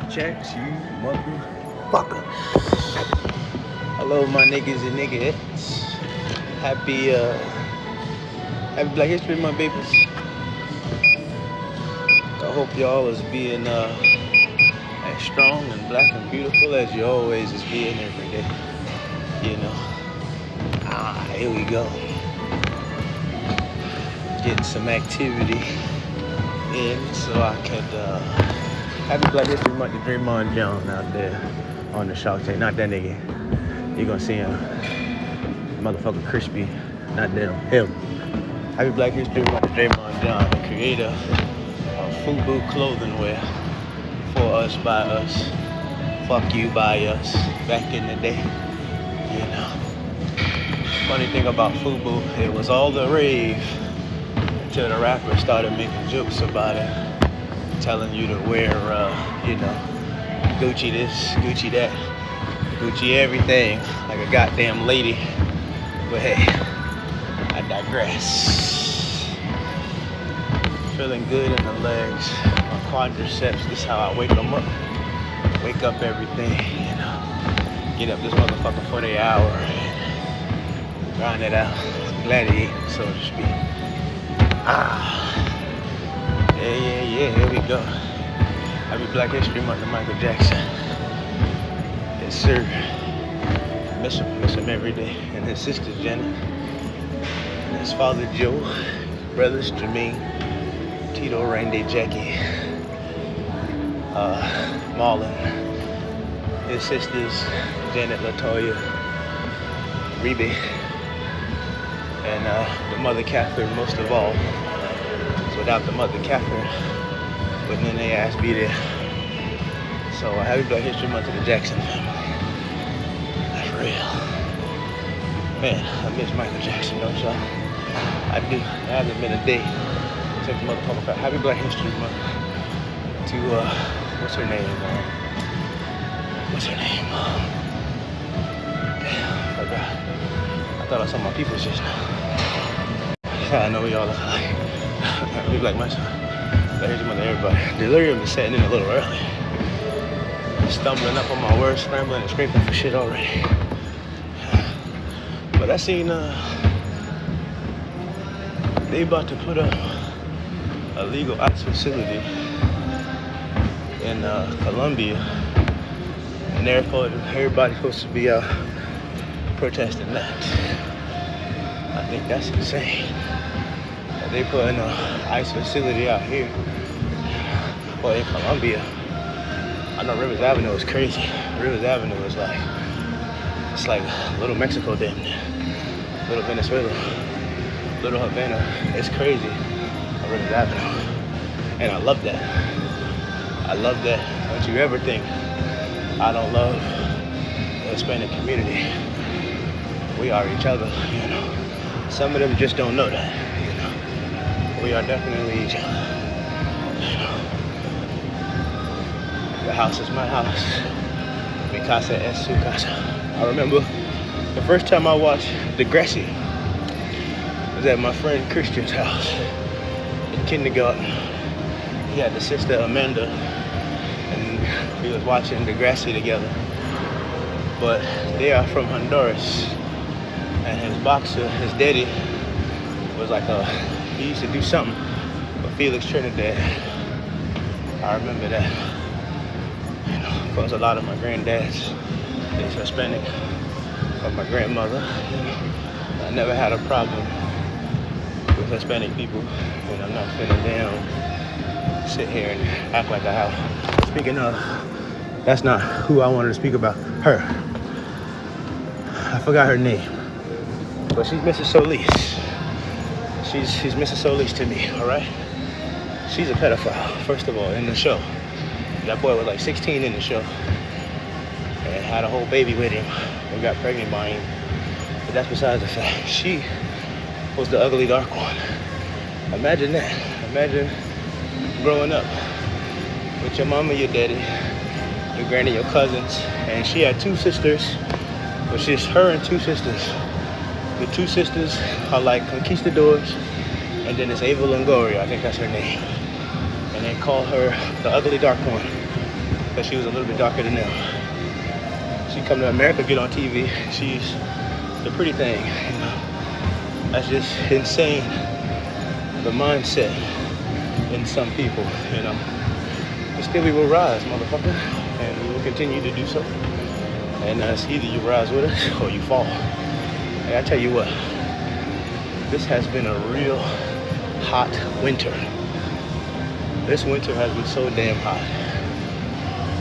checks, you motherfucker. Hello, my niggas and niggas. Happy Black History Month, babies. I hope y'all is being as strong and black and beautiful as you always is being every day. You know. Here we go. Getting some activity in so I could happy Black History Month to Draymond Jones out there on the Shark Tank. Not that nigga. You're gonna see him. Motherfucker crispy. Not them. Him. Happy Black History Month to Draymond Jones, the creator of FUBU clothing wear. For us, by us. Fuck you, by us. Back in the day. You know. Funny thing about FUBU, it was all the rave until the rappers started making jokes about it, telling you to wear, Gucci this, Gucci that, Gucci everything, like a goddamn lady. But hey, I digress. Feeling good in the legs, my quadriceps. This is how I wake them up. Wake up everything, you know. Get up this motherfucker for the hour. Grind it out, gladiate, so to speak. Yeah, here we go. Happy Black History Month to Michael Jackson. Yes, sir. Miss him every day. And his sister Jenna, and his father Joe, his brothers Jermaine, Tito, Randy, Jackie, Marlon, his sisters Janet, Latoya, Rebe, and the mother Catherine most of all. So without the mother Catherine, wouldn't then they ass be there. So happy Black History Month to the Jackson family. That's real. Man, I miss Michael Jackson, don't y'all? I do. There hasn't been a day since motherfucker. Happy Black History Month to what's her name? Damn, I forgot. I thought I saw my people just now. I know we all look like. We like myself. Black History Month to everybody. Delirium is setting in a little early. Stumbling up on my words, scrambling and scraping for shit already. But I seen they about to put up a legal ice facility in Colombia, and therefore everybody's supposed to be out protesting that. I think that's insane. They put in an ice facility out here, well, in Colombia. I know Rivers Avenue is crazy. Rivers Avenue is like, it's like little Mexico damn near. Little Venezuela, little Havana. It's crazy on Rivers Avenue. And I love that. I love that. Don't you ever think I don't love the Hispanic community. We are each other, you know. Some of them just don't know that, you know. We are definitely each other, you know. The house is my house. Mi casa es su casa. I remember the first time I watched Degrassi was at my friend Christian's house in kindergarten. He had the sister Amanda, and we was watching Degrassi together. But they are from Honduras, and his boxer, his daddy, was like he used to do something with Felix Trinidad. I remember that. Because a lot of my granddads, they're Hispanic, but my grandmother, you know, I never had a problem with Hispanic people, and I'm not finna down, sit here and act like I have. Speaking of, that's not who I wanted to speak about. Her. I forgot her name, but she's Mrs. Solis. She's Mrs. Solis to me, all right? She's a pedophile, first of all, in the show. That boy was like 16 in the show and had a whole baby with him and got pregnant by him. But that's besides the fact. She was the ugly dark one. Imagine that. Imagine growing up with your mama, your daddy, your granny, your cousins, and she had two sisters, but she's her and two sisters. The two sisters are like conquistadors, and then it's Ava Longoria, I think that's her name. And they call her the ugly dark one. because she was a little bit darker than them. She come to America, get on TV. She's the pretty thing, you know. That's just insane. The mindset in some people, you know. But still, we will rise, motherfucker, and we will continue to do so. And it's either you rise with us or you fall. Hey, I tell you what, this has been a real hot winter. This winter has been so damn hot.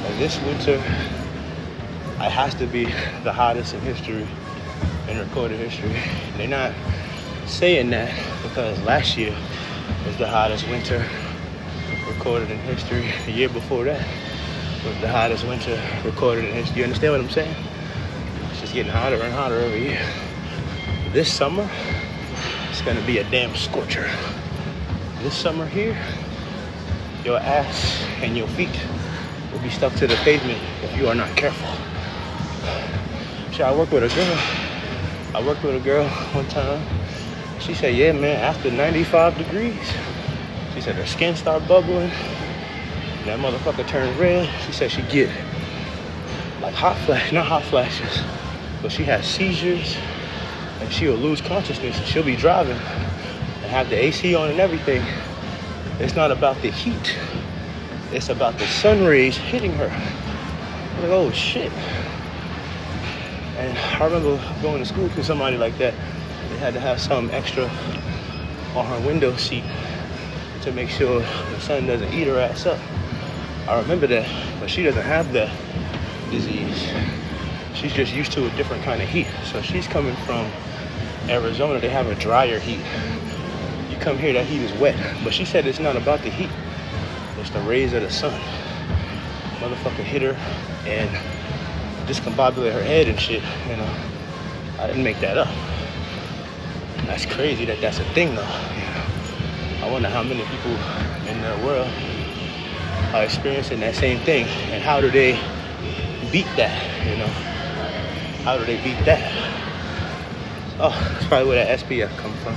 And this winter, it has to be the hottest in history, in recorded history. They're not saying that because last year was the hottest winter recorded in history. The year before that was the hottest winter recorded in history. You understand what I'm saying? It's just getting hotter and hotter every year. This summer, it's gonna be a damn scorcher. This summer here, your ass and your feet will be stuck to the pavement if you are not careful. So I worked with a girl one time. She said, yeah, man, after 95 degrees, she said her skin start bubbling. That motherfucker turned red. She said she get like not hot flashes, but she has seizures and she'll lose consciousness. She'll be driving and have the AC on and everything. It's not about the heat. It's about the sun rays hitting her. I'm like, oh shit. And I remember going to school with somebody like that. They had to have something extra on her window seat to make sure the sun doesn't eat her ass up. I remember that, but she doesn't have that disease. She's just used to a different kind of heat. So she's coming from Arizona. They have a drier heat. You come here, that heat is wet. But she said it's not about the heat. It's the rays of the sun. Motherfucker hit her and discombobulated her head and shit, you know. I didn't make that up. That's crazy that that's a thing though, you know. I wonder how many people in the world are experiencing that same thing, and how do they beat that, you know? How do they beat that? Oh, that's probably where that SPF comes from.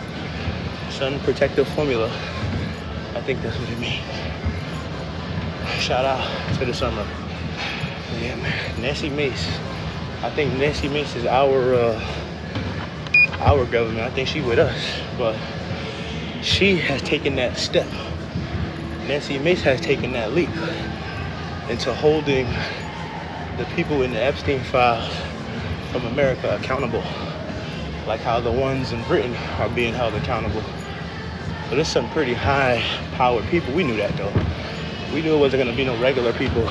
Sun Protective Formula. I think that's what it means. Shout out to the summer. Yeah, man. Nancy Mace. I think Nancy Mace is our government. I think she with us, but she has taken that step. Nancy Mace has taken that leap into holding the people in the Epstein files from America accountable, like how the ones in Britain are being held accountable. But there's some pretty high-powered people. We knew that though. We knew it wasn't gonna be no regular people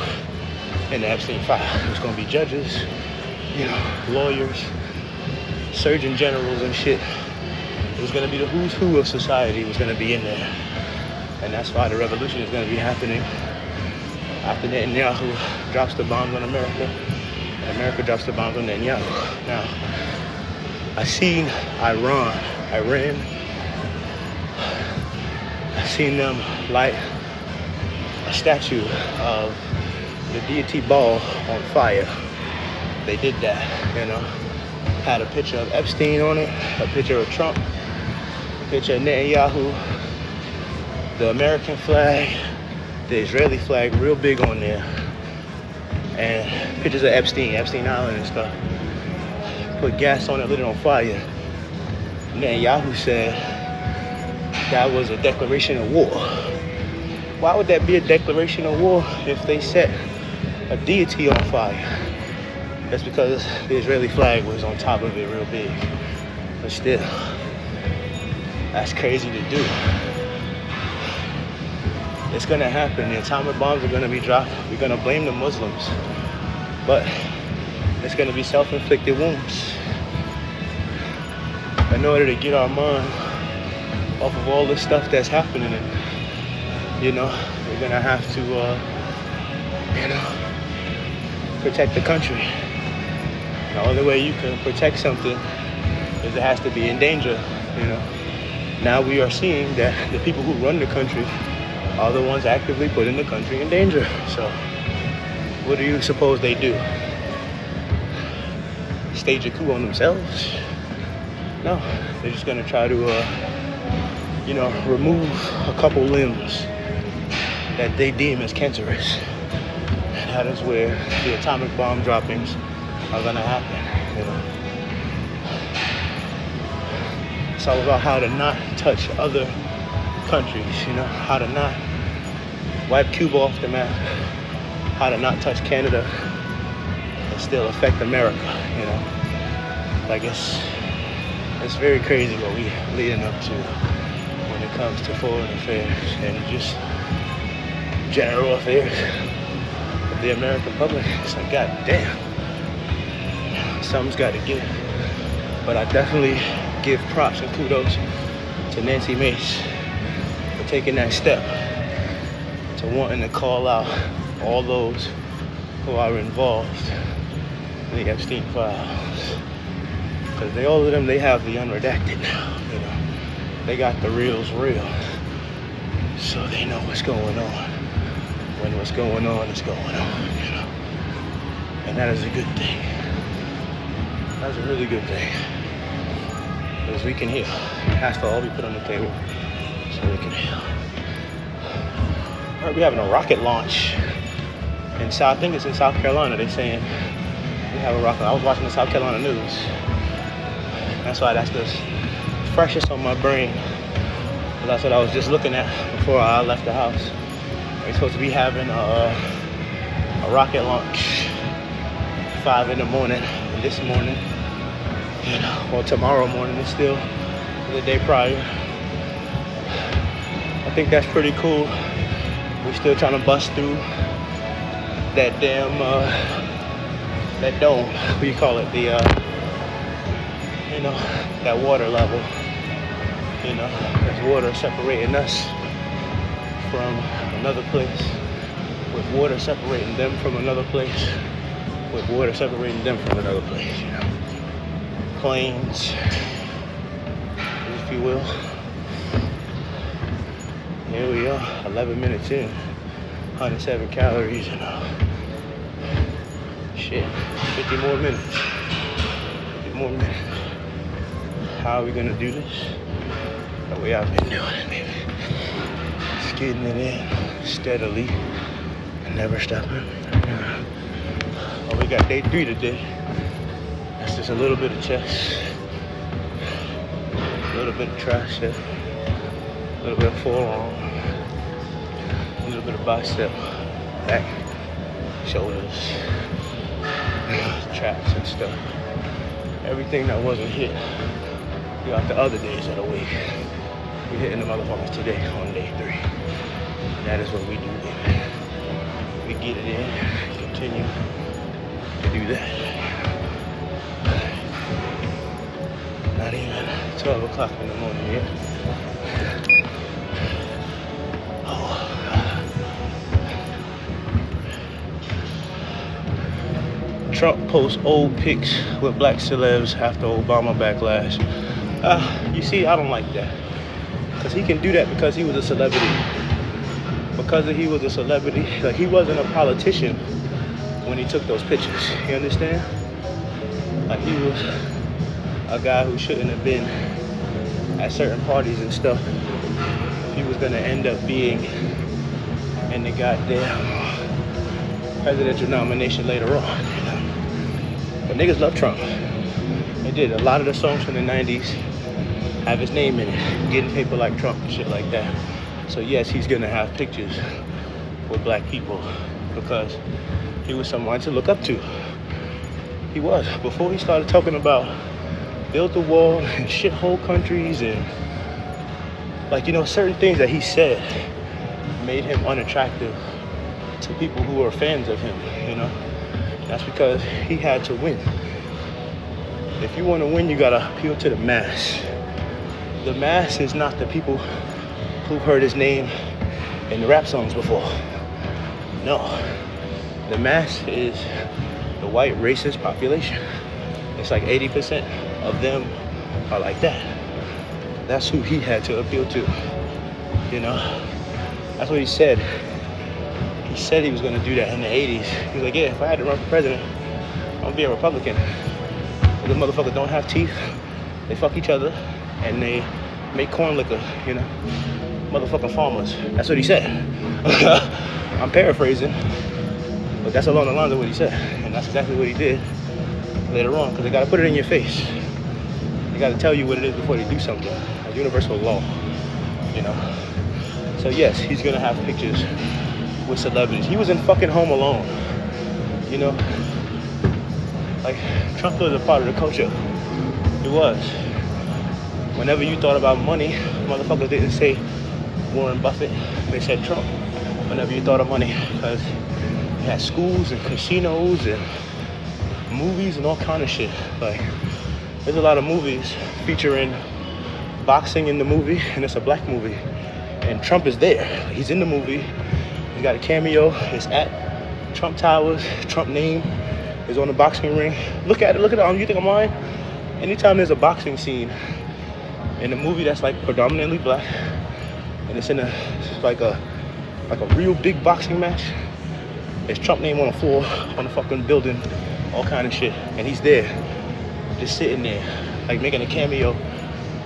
in the Epstein file. It was gonna be judges, you know, lawyers, surgeon generals and shit. It was gonna be the who's who of society was gonna be in there. And that's why the revolution is gonna be happening after Netanyahu drops the bombs on America, and America drops the bombs on Netanyahu. Now, I seen Iran, I seen them light a statue of the deity ball on fire. They did that, you know. Had a picture of Epstein on it, a picture of Trump, a picture of Netanyahu, the American flag, the Israeli flag real big on there, and pictures of Epstein Island and stuff. Put gas on it, lit it on fire. Netanyahu said that was a declaration of war. Why would that be a declaration of war if they set a deity on fire? That's because the Israeli flag was on top of it real big. But still, that's crazy to do. It's gonna happen. The atomic bombs are gonna be dropped. We're gonna blame the Muslims. But it's gonna be self-inflicted wounds. In order to get our mind off of all this stuff that's happening, you know, we're gonna have to, you know, protect the country. The only way you can protect something is it has to be in danger, you know. Now we are seeing that the people who run the country are the ones actively putting the country in danger. So what do you suppose they do? Stage a coup on themselves? No, they're just gonna try to, you know, remove a couple limbs that they deem as cancerous. that is where the atomic bomb droppings are gonna happen, you know. It's all about how to not touch other countries, you know, how to not wipe Cuba off the map, how to not touch Canada and still affect America, you know. Like it's very crazy what we leading up to when it comes to foreign affairs and just general affairs of the American public. It's like, god damn, something's got to give. But I definitely give props and kudos to Nancy Mace for taking that step, to wanting to call out all those who are involved in the Epstein files. Because all of them, they have the unredacted now, you know. They got the reals real. So they know what's going on when what's going on is going on, you know. And that is a good thing. That's a really good thing. Because we can heal. It has to all be put on the table so we can heal. All right, we're having a rocket launch in South, I think it's in South Carolina. They're saying we have a rocket. I was watching the South Carolina news. That's why that's the freshest on my brain. But that's what I was just looking at before I left the house. We're supposed to be having a rocket launch 5 in the morning. And this morning, you know, well, tomorrow morning is still the day prior. I think that's pretty cool. We're still trying to bust through that damn that dome. What do you call it? The you know, that water level. You know, there's water separating us from another place, with water separating them from another place, with water separating them from another place, you know. Planes, if you will. Here we are, 11 minutes in, 107 calories, and shit, 50 more minutes. 50 more minutes. How are we gonna do this? The way I've been doing it, baby. Just getting it in steadily and never stopping. Oh, we got day 3 today. That's just a little bit of chest, a little bit of tricep, a little bit of forearm, a little bit of bicep, back, shoulders, traps and stuff. Everything that wasn't hit throughout the other days of the week, we're hitting the motherfuckers today on day 3. And that is what we do, baby. We get it in, continue to do that. Not even 12 o'clock in the morning yet. Oh, God. Trump posts old pics with black celebs after Obama backlash. You see, I don't like that. Because he can do that because he was a celebrity. Because he was a celebrity, like he wasn't a politician when he took those pictures. You understand? Like he was a guy who shouldn't have been at certain parties and stuff. He was gonna end up being in the goddamn presidential nomination later on. You know? But niggas love Trump. They did. A lot of the songs from the 90s have his name in it, getting people like Trump and shit like that. So yes, he's gonna have pictures with black people because he was someone to look up to. He was. Before he started talking about build the wall and shithole countries and like, you know, certain things that he said made him unattractive to people who were fans of him, you know. That's because he had to win. If you want to win, you gotta appeal to the mass. The mass is not the people who've heard his name in the rap songs before. No. The mass is the white racist population. It's like 80% of them are like that. That's who he had to appeal to. You know? That's what he said. He said he was gonna do that in the 80s. He was like, yeah, if I had to run for president, I'm gonna be a Republican. The motherfuckers don't have teeth. They fuck each other and they make corn liquor, you know? Motherfucking farmers. That's what he said. I'm paraphrasing. But that's along the lines of what he said, and that's exactly what he did later on, because they got to put it in your face. They got to tell you what it is before they do something. A universal law, you know. So yes, he's gonna have pictures with celebrities. He was in fucking Home Alone, you know. Like, Trump was a part of the culture. He was. Whenever you thought about money, motherfuckers didn't say Warren Buffett, they said Trump. Whenever you thought of money, because you had schools and casinos and movies and all kind of shit. Like, there's a lot of movies featuring boxing in the movie, and it's a black movie. And Trump is there. He's in the movie. He's got a cameo. It's at Trump Towers. Trump name is on the boxing ring. Look at it. Look at it. You think I'm lying? Anytime there's a boxing scene in a movie that's like predominantly black, and it's in a real big boxing match, there's Trump name on the floor, on the fucking building, all kind of shit, and he's there, just sitting there, like making a cameo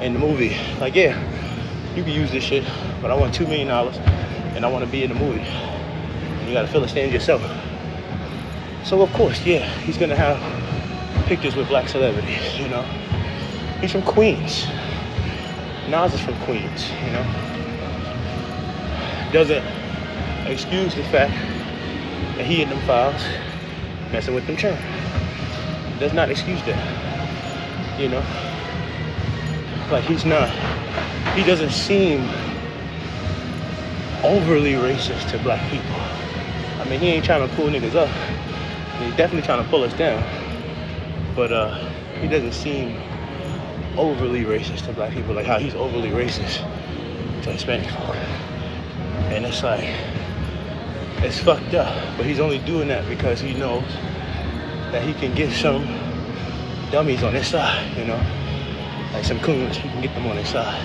in the movie. Like, yeah, you can use this shit, but I want $2 million, and I want to be in the movie. And you gotta fill the stands yourself. So of course, yeah, he's gonna have pictures with black celebrities, you know. He's from Queens. Nas is from Queens, you know. Doesn't excuse the fact that he in them files messing with them children. Does not excuse that, you know. Like, he doesn't seem overly racist to black people. I mean, he ain't trying to pull niggas up. He's definitely trying to pull us down. But he doesn't seem overly racist to black people, like how he's overly racist to Hispanic folk. And it's like, it's fucked up. But he's only doing that because he knows that he can get some dummies on his side, you know, like some coons. He can get them on his side,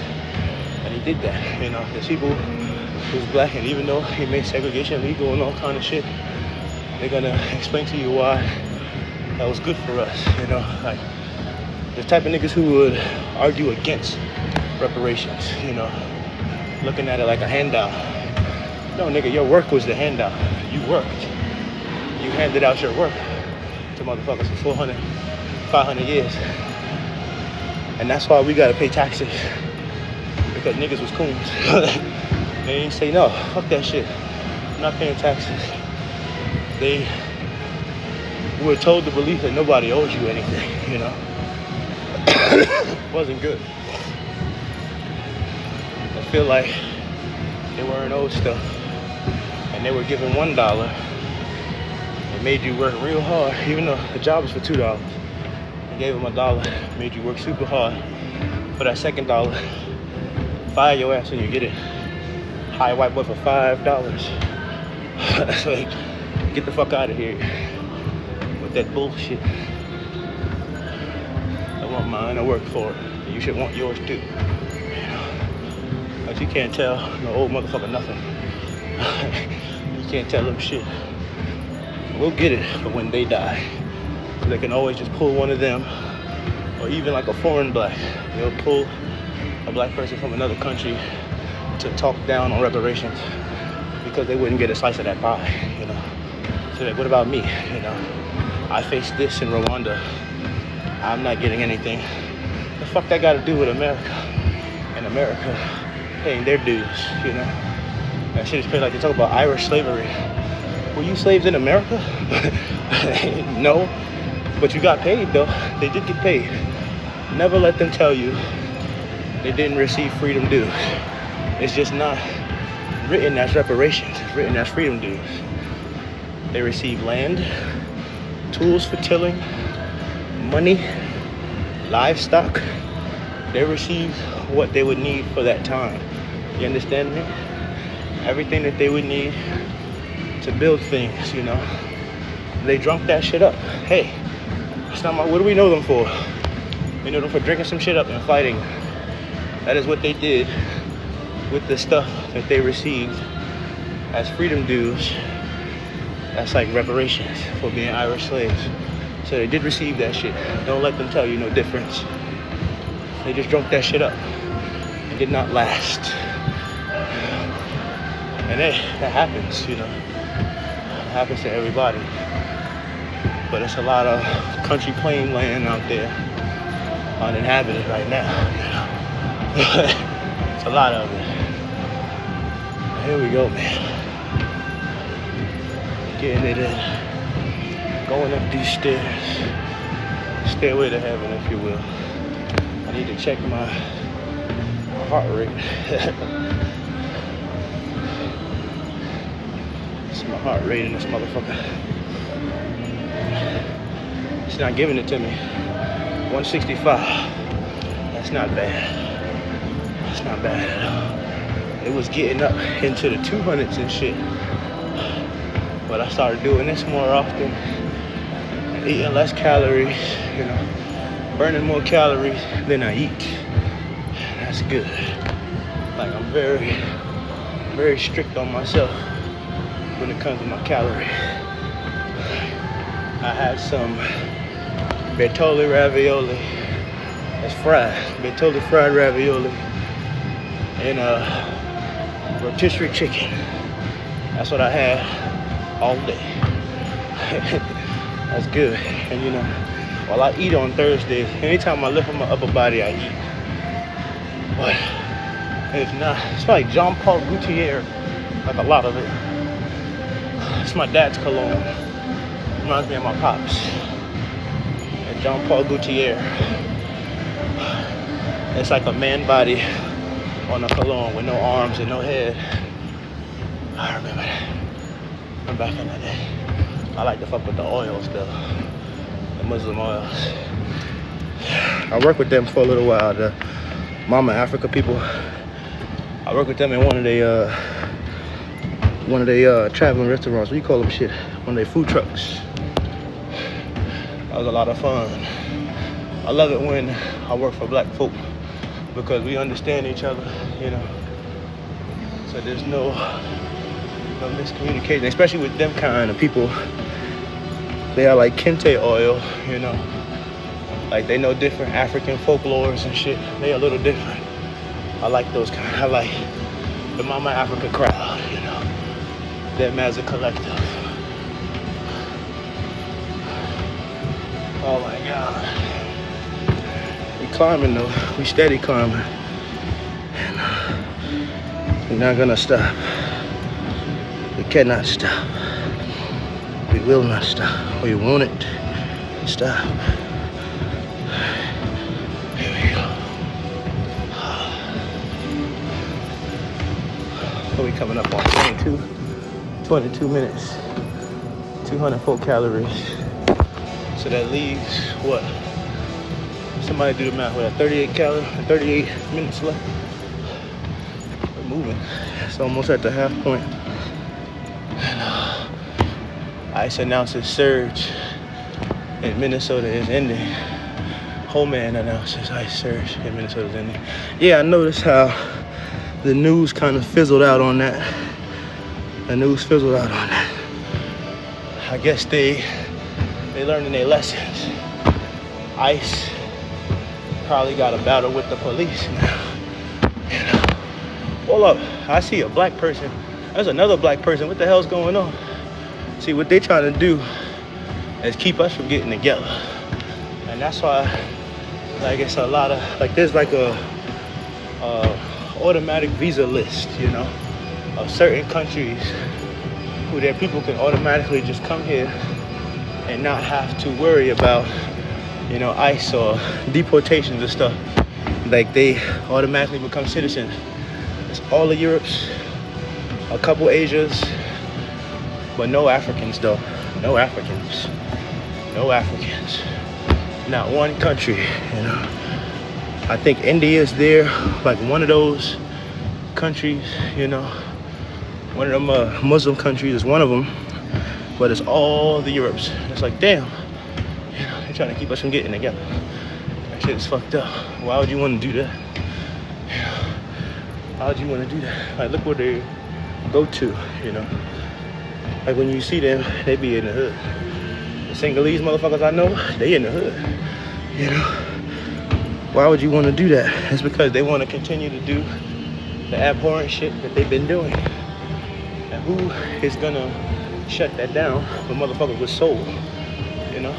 and he did that. You know, there's people who's black, and even though he made segregation legal and all kind of shit, they're gonna explain to you why that was good for us. You know, like the type of niggas who would argue against reparations. You know, looking at it like a handout. No, nigga, your work was the handout. You worked. You handed out your work to motherfuckers for 400, 500 years. And that's why we gotta pay taxes. Because niggas was coons. They ain't say, no, fuck that shit. I'm not paying taxes. They were told to believe that nobody owes you anything, you know. Wasn't good. I feel like they weren't owed stuff. And they were given $1. It made you work real hard, even though the job was for $2. They gave them $1, made you work super hard for that second $1. Fire your ass when you get it. Hire white boy for $5. So get the fuck out of here with that bullshit. I want mine, I work for it. And you should want yours too. You know? But you can't tell no old motherfucker nothing. You can't tell them shit. We'll get it for when they die. So they can always just pull one of them, or even like a foreign black. They'll pull a black person from another country to talk down on reparations because they wouldn't get a slice of that pie, you know. So like, what about me? You know, I faced this in Rwanda. I'm not getting anything. The fuck that got to do with America? And America paying their dues, you know. That shit is crazy. Like they talk about Irish slavery. Were you slaves in America? No, but you got paid though. They did get paid. Never let them tell you they didn't receive freedom dues. It's just not written as reparations. It's written as freedom dues. They received land, tools for tilling, money, livestock. They received what they would need for that time. You understand me? Everything that they would need to build things, you know. They drunk that shit up. Hey, it's not what do we know them for? We know them for drinking some shit up and fighting. That is what they did with the stuff that they received as freedom dues. That's like reparations for being Irish slaves. So they did receive that shit. Don't let them tell you no difference. They just drunk that shit up. It did not last. And that happens, you know. happens to everybody. But it's a lot of country plain land out there uninhabited right now, you know. It's a lot of it. Here we go, man. Getting it in. Going up these stairs. Stairway to heaven, if you will. I need to check my heart rate. It's my heart rate in this motherfucker. It's not giving it to me. 165. That's not bad. That's not bad at all. It was getting up into the 200s and shit. But I started doing this more often. Eating less calories, you know. Burning more calories than I eat. That's good. Like, I'm very, very strict on myself when it comes to my calories. I had some Bertolli ravioli. That's fried. Bertolli fried ravioli. And rotisserie chicken. That's what I had all day. That's good. And you know, while I eat on Thursdays, anytime I lift up my upper body, I eat. But it's not, it's like Jean Paul Gaultier, like a lot of it. It's my dad's cologne. Reminds me of my pops. And Jean Paul Gaultier. It's like a man body on a cologne with no arms and no head. I remember that. I'm back in the day. I like to fuck with the oils though. The Muslim oils. I worked with them for a little while. The Mama Africa people. I worked with them in one of their traveling restaurants. What do you call them shit? One of their food trucks. That was a lot of fun. I love it when I work for black folk because we understand each other, you know. So there's no miscommunication, especially with them kind of people. They are like kente oil, you know. Like they know different African folklores and shit. They a little different. I like those kind. I like the Mama Africa crowd, you know. Them as a collective. Oh my God. We climbing though. We steady climbing. And we're not gonna stop. We cannot stop. We will not stop. We want it to stop. Here we go. So we coming up on 22 minutes. 204 calories. So that leaves what? Somebody do the math. What, 38 minutes left. We're moving. It's almost at the half point. ICE announces surge in Minnesota is ending. Homeland announces ICE surge in Minnesota is ending. Yeah, I noticed how the news kind of fizzled out on that. I guess they learning their lessons. ICE probably got a battle with the police now. You know. Hold up, I see a black person. There's another black person. What the hell's going on? See, what they trying to do is keep us from getting together. And that's why, like, it's a lot of, like, there's like a automatic visa list, you know, of certain countries who their people can automatically just come here and not have to worry about, you know, ICE or deportations and stuff. Like, they automatically become citizens. It's all of Europe's, a couple Asia's, but no Africans though. No Africans. Not one country, you know. I think India is there, like one of those countries, you know. One of them Muslim countries is one of them. But it's all the Europes. It's like, damn, you know, they're trying to keep us from getting together. That shit is fucked up. Why would you want to do that? You know, why would you want to do that? Like, look where they go to, you know. Like, when you see them, they be in the hood. The Senegalese motherfuckers I know, they in the hood, you know. Why would you want to do that? It's because they want to continue to do the abhorrent shit that they've been doing. And who is gonna shut that down, the motherfucker was sold, you know?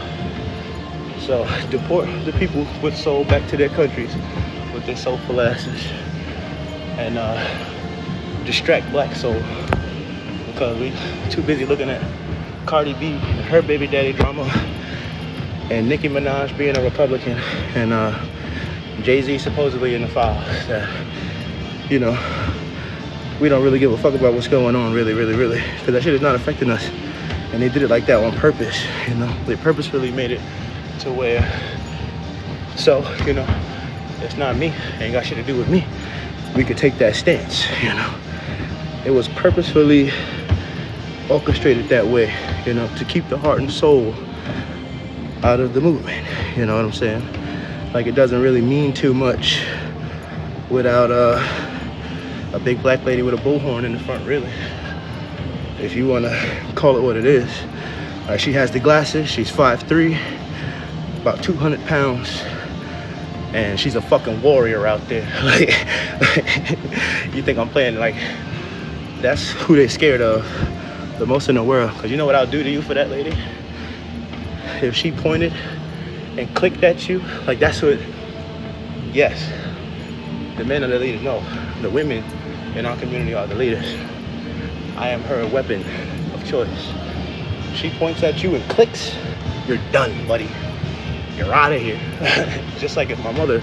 So deport the people with soul back to their countries with their soulful asses, and distract black soul, because we too busy looking at Cardi B and her baby daddy drama, and Nicki Minaj being a Republican, and Jay-Z supposedly in the files. That, you know, we don't really give a fuck about what's going on, really, because that shit is not affecting us. And they did it like that on purpose, you know? They purposefully made it to where, so, you know, it's not me, ain't got shit to do with me. We could take that stance, you know? It was purposefully orchestrated that way, you know, to keep the heart and soul out of the movement, you know what I'm saying? Like, it doesn't really mean too much without a big black lady with a bullhorn in the front, really. If you want to call it what it is. She has the glasses, she's 5'3", about 200 pounds, and she's a fucking warrior out there. Like, you think I'm playing, like, that's who they're scared of the most in the world. Because you know what I'll do to you for that lady? If she pointed and clicked at you, like, that's what, yes, the men are the leaders. No, the women in our community are the leaders. I am her weapon of choice. She points at you and clicks, you're done, buddy. You're out of here. Just like if my mother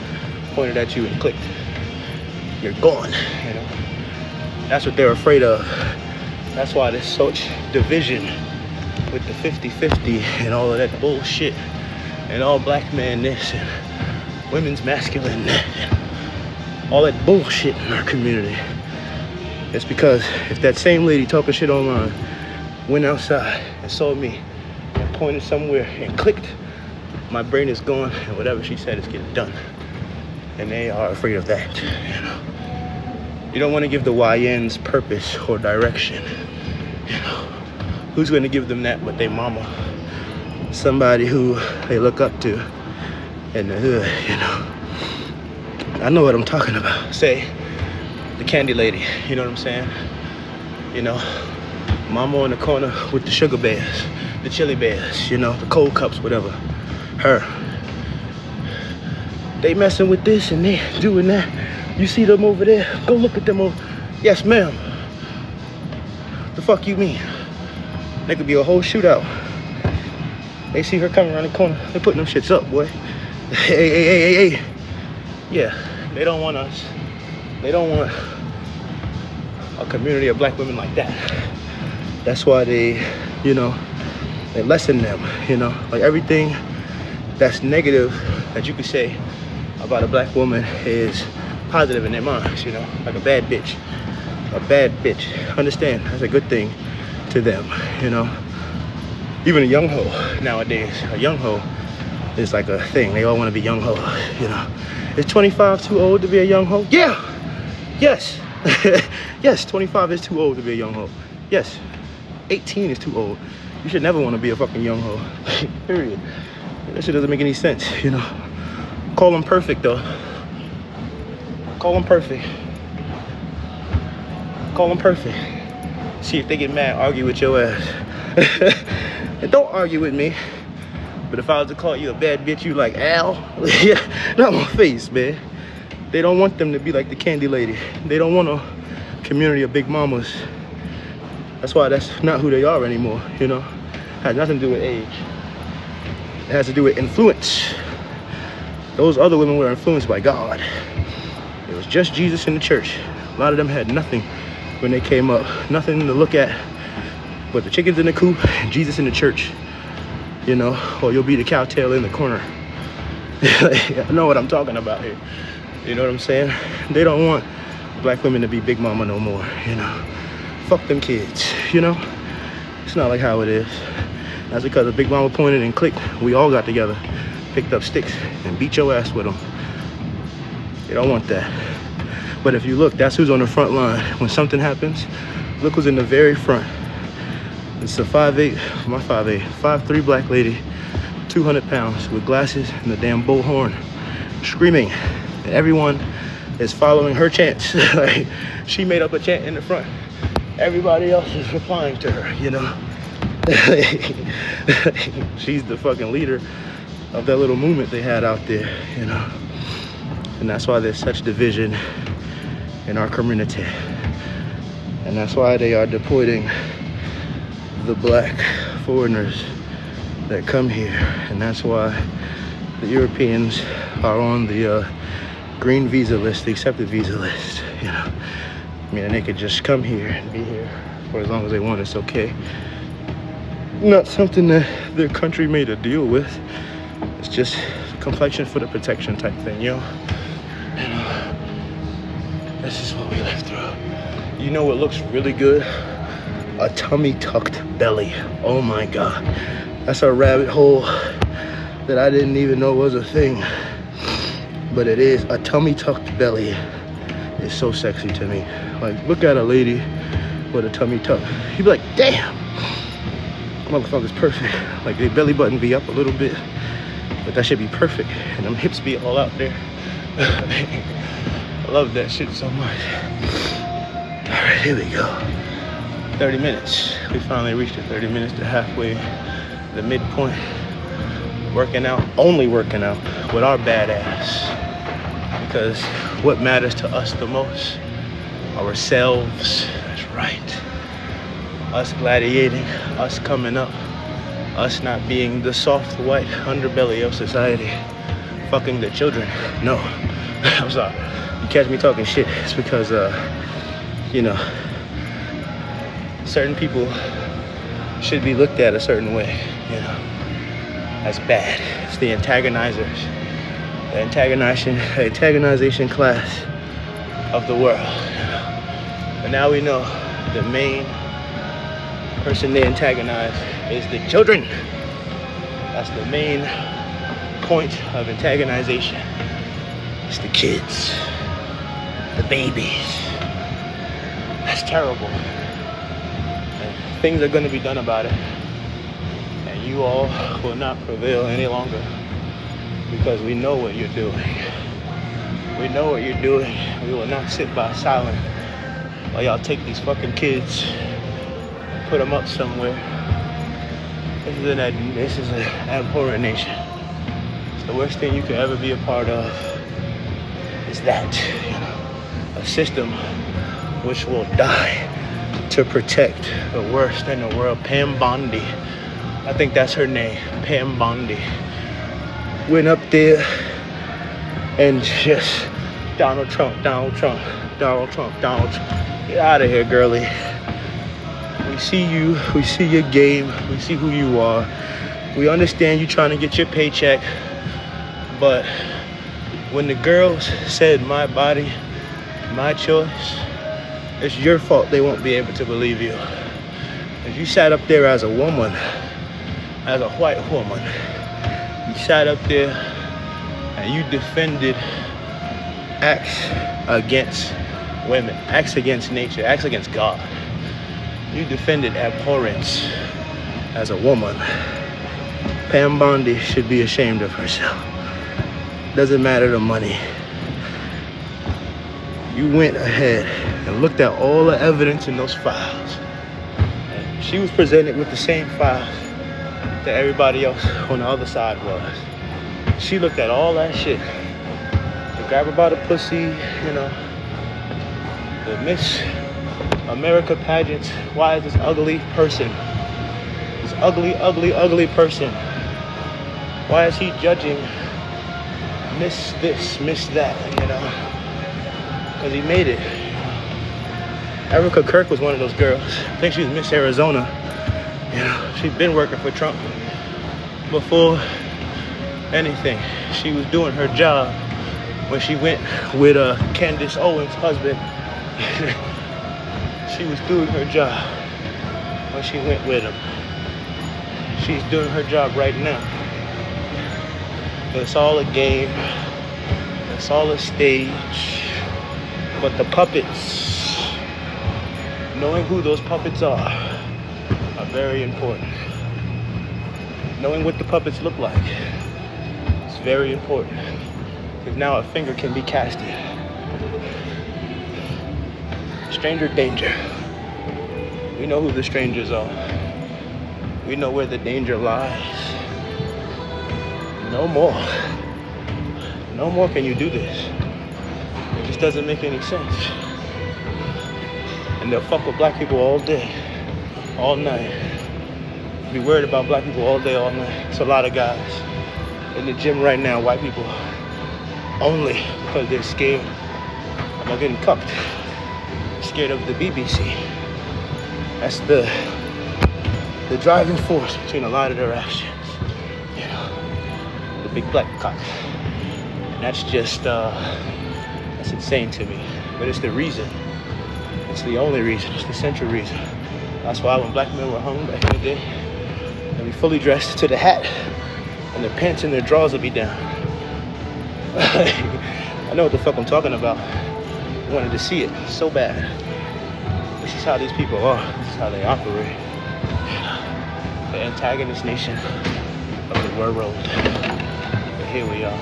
pointed at you and clicked, you're gone, you know? That's what they're afraid of. That's why there's such division with the 50-50 and all of that bullshit, and all black men this and women's masculine that, and all that bullshit in our community. It's because if that same lady talking shit online went outside and saw me and pointed somewhere and clicked, my brain is gone, and whatever she said is getting done. And they are afraid of that, you know. You don't want to give the YNs purpose or direction, you know. Who's going to give them that but their mama? Somebody who they look up to in the hood, you know. I know what I'm talking about. Say, the candy lady, you know what I'm saying? You know, mama in the corner with the sugar bears, the chili bears, you know, the cold cups, whatever. Her. They messing with this and they doing that. You see them over there? Go look at them over. Yes, ma'am. The fuck you mean? There could be a whole shootout. They see her coming around the corner. They're putting them shits up, boy. Hey. Yeah, they don't want us. They don't want a community of black women like that. That's why they, you know, they lessen them, you know. Like, everything that's negative that you could say about a black woman is positive in their minds, you know. Like a bad bitch. A bad bitch. Understand, that's a good thing to them, you know. Even a young hoe nowadays. A young hoe is like a thing. They all want to be young hoes, you know. Is 25 too old to be a young hoe? Yeah! Yes! Yes, 25 is too old to be a young hoe. Yes, 18 is too old. You should never want to be a fucking young hoe. Period. That shit doesn't make any sense, you know. Call them perfect, though. Call them perfect. Call them perfect. See if they get mad, argue with your ass. And don't argue with me. But if I was to call you a bad bitch, you like, Al? Yeah, not my face, man. They don't want them to be like the candy lady. They don't want a community of big mamas. That's why that's not who they are anymore, you know. It has nothing to do with age. It has to do with influence. Those other women were influenced by God. It was just Jesus in the church. A lot of them had nothing when they came up. Nothing to look at but the chickens in the coop and Jesus in the church. You know, or you'll be the cowtail in the corner. I know what I'm talking about here. You know what I'm saying? They don't want black women to be big mama no more, you know. Fuck them kids, you know? It's not like how it is. That's because a big mama pointed and clicked. We all got together, picked up sticks, and beat your ass with them. They don't want that. But if you look, that's who's on the front line. When something happens, look who's in the very front. It's a 5'8", my 5'8", 5'3" black lady, 200 pounds, with glasses and a damn bullhorn, screaming. And everyone is following her chants. Like, she made up a chant in the front. Everybody else is replying to her, you know. She's the fucking leader of that little movement they had out there, you know. And that's why there's such division in our community. And that's why they are deporting the black foreigners that come here. And that's why the Europeans are on the green visa list, the accepted visa list, you know. I mean, they could just come here and be here for as long as they want. It's okay. Not something that their country made a deal with. It's just complexion for the protection type thing, you know. And this is what we lived through. You know what looks really good? A tummy tucked belly. Oh my God. That's a rabbit hole that I didn't even know was a thing. But it is. A tummy tucked belly is so sexy to me. Like, look at a lady with a tummy tuck. You'd be like, damn, motherfucker's perfect. Like, their belly button be up a little bit, but that should be perfect. And them hips be all out there. I love that shit so much. All right, here we go. 30 minutes. We finally reached the 30 minutes to halfway, the midpoint. Working out, only working out with our badass. Because what matters to us the most? Ourselves. That's right. Us gladiating, us coming up, us not being the soft white underbelly of society, fucking the children. No, I'm sorry. You catch me talking shit, it's because, you know, certain people should be looked at a certain way, you know, as bad. It's the antagonizers, the antagonization class of the world, you know. But now we know the main person they antagonize is the children. That's the main point of antagonization. It's the kids, the babies. That's terrible. And things are going to be done about it. And you all will not prevail any longer because we know what you're doing. We know what you're doing. We will not sit by silent while y'all take these fucking kids and put them up somewhere. This is an abhorrent nation. It's the worst thing you could ever be a part of. Is that, you know, a system which will die to protect the worst in the world. Pam Bondi, I think that's her name, Pam Bondi, went up there and just Donald Trump. Get out of here, girlie. We see you, we see your game, we see who you are. We understand you trying to get your paycheck, but when the girls said my body, my choice, it's your fault they won't be able to believe you. If you sat up there as a woman, as a white woman, you sat up there and you defended acts against women, acts against nature, acts against God. You defended abhorrence as a woman. Pam Bondi should be ashamed of herself. Doesn't matter the money. You went ahead and looked at all the evidence in those files. And she was presented with the same files that everybody else on the other side was. She looked at all that shit. They grab her by the pussy, you know. The Miss America pageants. Why is this ugly person, this ugly person, why is he judging Miss this, Miss that, you know? Because he made it. Erica Kirk was one of those girls. I think she was Miss Arizona. You know, she'd been working for Trump before anything. She was doing her job when she went with Candace Owens' husband. She was doing her job when she went with him. She's doing her job right now. It's all a game. It's all a stage. But the puppets, knowing who those puppets are very important. Knowing what the puppets look like is very important. Because now a finger can be casted. Stranger danger. We know who the strangers are. We know where the danger lies. No more. No more can you do this. It just doesn't make any sense. And they'll fuck with black people all day, all night. Be worried about black people all day, all night. It's a lot of guys in the gym right now, white people, only because they're scared about getting cucked. Scared of the BBC. That's the driving force between a lot of their actions. You know, the big black cock. And that's just, that's insane to me. But it's the reason. It's the only reason. It's the central reason. That's why when black men were hung back in the day, they'd be fully dressed to the hat, and their pants and their drawers would be down. I know what the fuck I'm talking about. I wanted to see it so bad. This is how these people are. This is how they operate. The antagonist nation of the world. But here we are,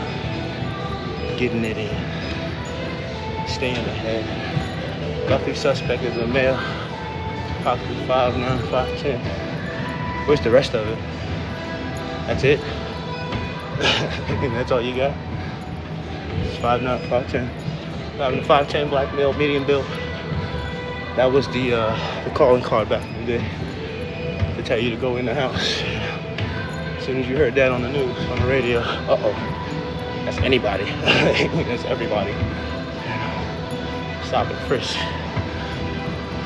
getting it in, staying ahead. Lucky suspect is a male, possibly 5'9", 5'10". Where's the rest of it? That's it? That's all you got? It's 5'9", 5'10". 5'10", black male, medium build. That was the calling card back in the day to tell you to go in the house. As soon as you heard that on the news, on the radio, that's anybody. That's everybody. Stop and frisk.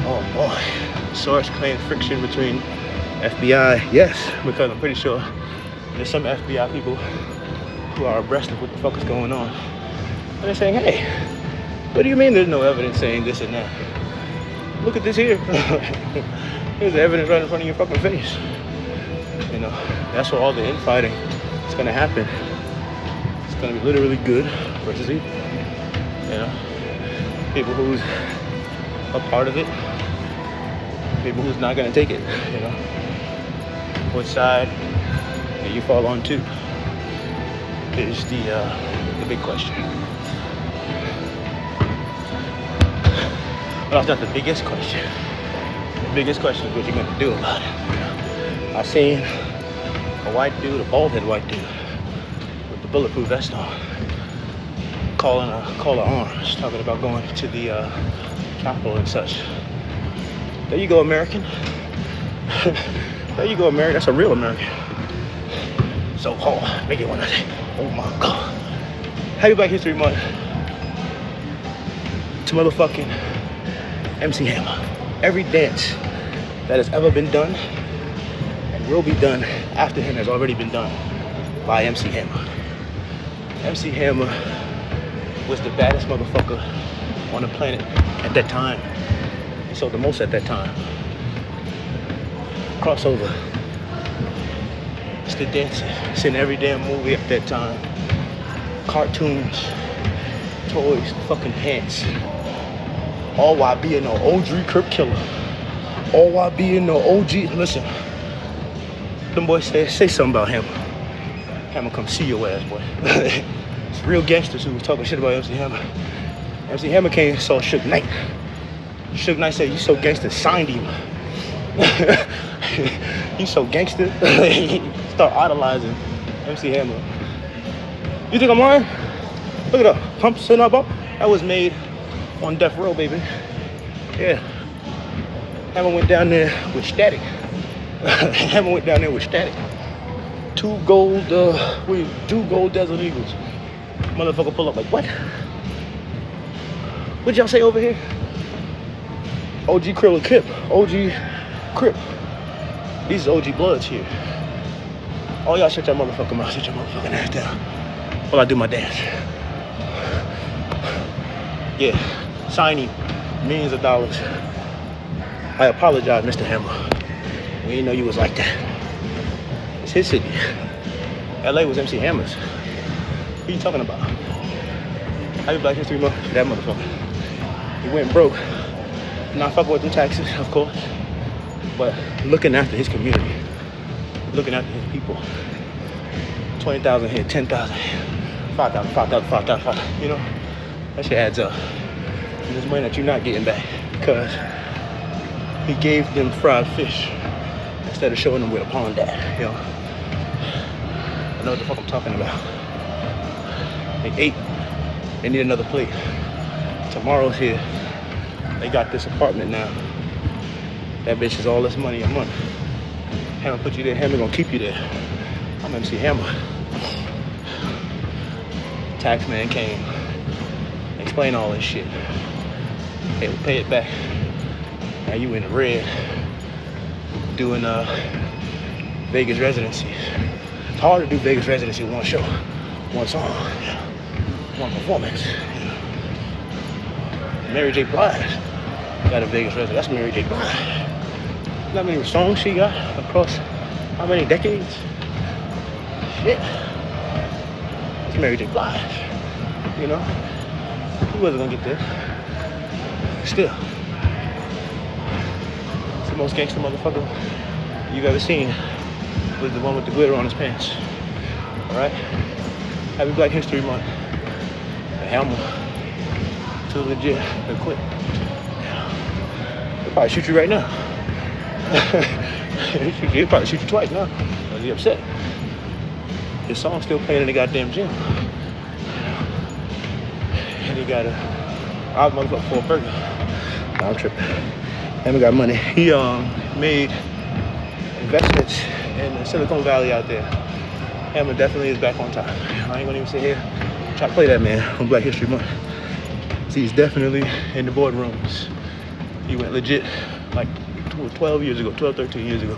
Oh boy. Source claims friction between FBI. Yes, because I'm pretty sure there's some FBI people who are abreast of what the fuck is going on. And they're saying, hey, what do you mean there's no evidence saying this and that? Look at this here. Here's the evidence right in front of your fucking face. You know, that's where all the infighting is gonna happen. It's gonna be literally good versus evil. You know? People who's a part of it, people who's not gonna take it, you know. Which side do you fall on to is the big question. Well, that's not the biggest question. The biggest question is what you're gonna do about it. I seen a white dude, a bald-headed white dude, with the bulletproof vest on, calling a call to arms, talking about going to the Capitol and such. There you go, American. There you go, American. That's a real American. So hard. Make it one day. Oh my God. Happy Black History Month to motherfucking MC Hammer. Every dance that has ever been done and will be done after him has already been done by MC Hammer. MC Hammer was the baddest motherfucker on the planet at that time. He sold the most at that time. Crossover. It's the dancing. It's in every damn movie at that time. Cartoons, toys, fucking pants. All while being no OG Crip killer. All while being no OG. Listen, them boys say something about him. Hammer come see your ass, boy. It's real gangsters who was talking shit about MC Hammer. MC Hammer came and saw Suge Knight. Suge Knight said, you so gangster, signed him. You so gangster. Start idolizing MC Hammer. You think I'm lying? Look it up. Pump sitting up. That was made on Death Row, baby. Yeah. Hammer went down there with Static. Hammer went down there with Static. Two gold Desert Eagles. Motherfucker pull up like, what? What'd y'all say over here? OG Krill Kip. OG Crip. These are OG Bloods here. All y'all shut your motherfucking mouth. Shut your motherfucking ass down while I do my dance. Yeah. Signing millions of dollars. I apologize, Mr. Hammer. We didn't know you was like that. It's his city. LA was MC Hammer's. What are you talking about? Happy Black History Month. That motherfucker. He went broke. Not fucking with them taxes, of course. But looking after his community. Looking after his people. 20,000 here, 10,000 here. 5,000, 5,000, 5,000, 5,000. You know? That shit adds up. And there's money that you're not getting back. Because he gave them fried fish instead of showing them where the pond at, you know. I know what the fuck I'm talking about. They ate. They need another plate. Tomorrow's here. They got this apartment now. That bitch is all this money a month. Hammer put you there. Hammer gonna keep you there. I'm MC Hammer. Taxman came. Explain all this shit. Hey, we'll pay it back. Now you in the red. Doing Vegas residency. It's hard to do Vegas residency in one show, one song, one performance. Mary J. Blige got a Vegas residency. That's Mary J. Blige. How many songs she got across how many decades? Shit. It's Mary J. Blige. You know? Who wasn't gonna get this? Still. It's the most gangster motherfucker you've ever seen. Was the one with the glitter on his pants. Alright? Happy Black History Month. The Hammer. Too legit. They'll quit. They'll probably shoot you right now. He'll probably shoot you twice now. Are you upset? His song's still playing in the goddamn gym. And he got a motherfucker for a burger. I'm tripping. Hammer got money. He made investments in the Silicon Valley out there. Hammer definitely is back on top. I ain't gonna even sit here try to play that man on Black History Month. See, he's definitely in the boardrooms. He went legit like 12 years ago, 12, 13 years ago.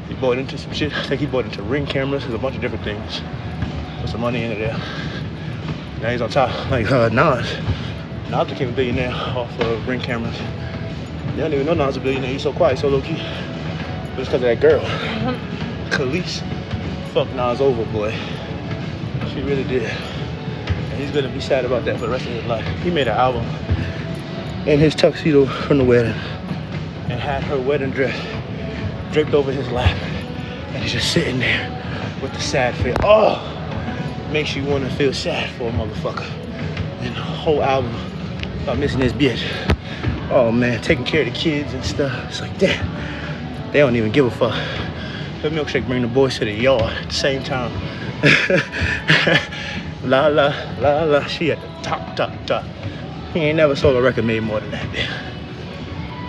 He bought into some shit. I think he bought into Ring cameras. There's a bunch of different things. Put some money into there. Now he's on top. Like Nas. Nas became a billionaire off of Ring cameras. They don't even know Nas is a billionaire. He's so quiet, so low key. But it's because of that girl. Khalees fucked Nas over, boy. She really did. And he's gonna be sad about that for the rest of his life. He made an album in his tuxedo from the wedding and had her wedding dress draped over his lap. And he's just sitting there with the sad face. Oh! Makes you want to feel sad for a motherfucker. And the whole album about missing his bitch. Oh man, taking care of the kids and stuff. It's like, damn. They don't even give a fuck. The milkshake bring the boys to the yard at the same time. La la la la. She at the top. He ain't never sold a record made more than that, bitch.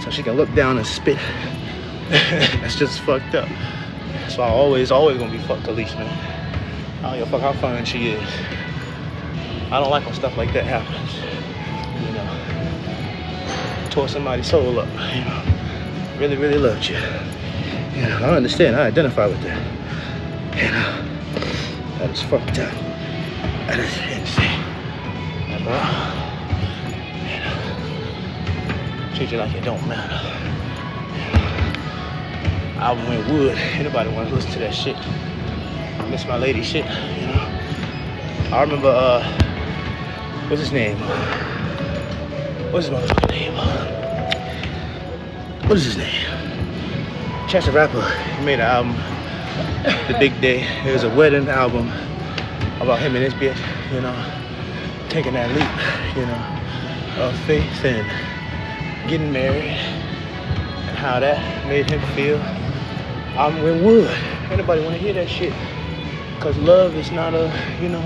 So she can look down and spit. That's just fucked up. So I always gonna be fucked Khalees, man. I don't give a fuck how fun she is. I don't like when stuff like that happens. You know, tore somebody's soul up. You know, really, really loved you. You know, I understand. I identify with that. You know, that is fucked up. That is insane. And bro, you know, treat you like it don't matter. You know, album went wood. Anybody want to listen to that shit? I miss my lady shit, you know. I remember, what's his name? What's his motherfucking name? What is his name? Chance the Rapper. He made an album, The Big Day. It was a wedding album about him and his bitch, you know, taking that leap, you know, of faith and getting married and how that made him feel. I'm with wood. Anybody want to hear that shit? Because love is not a, you know,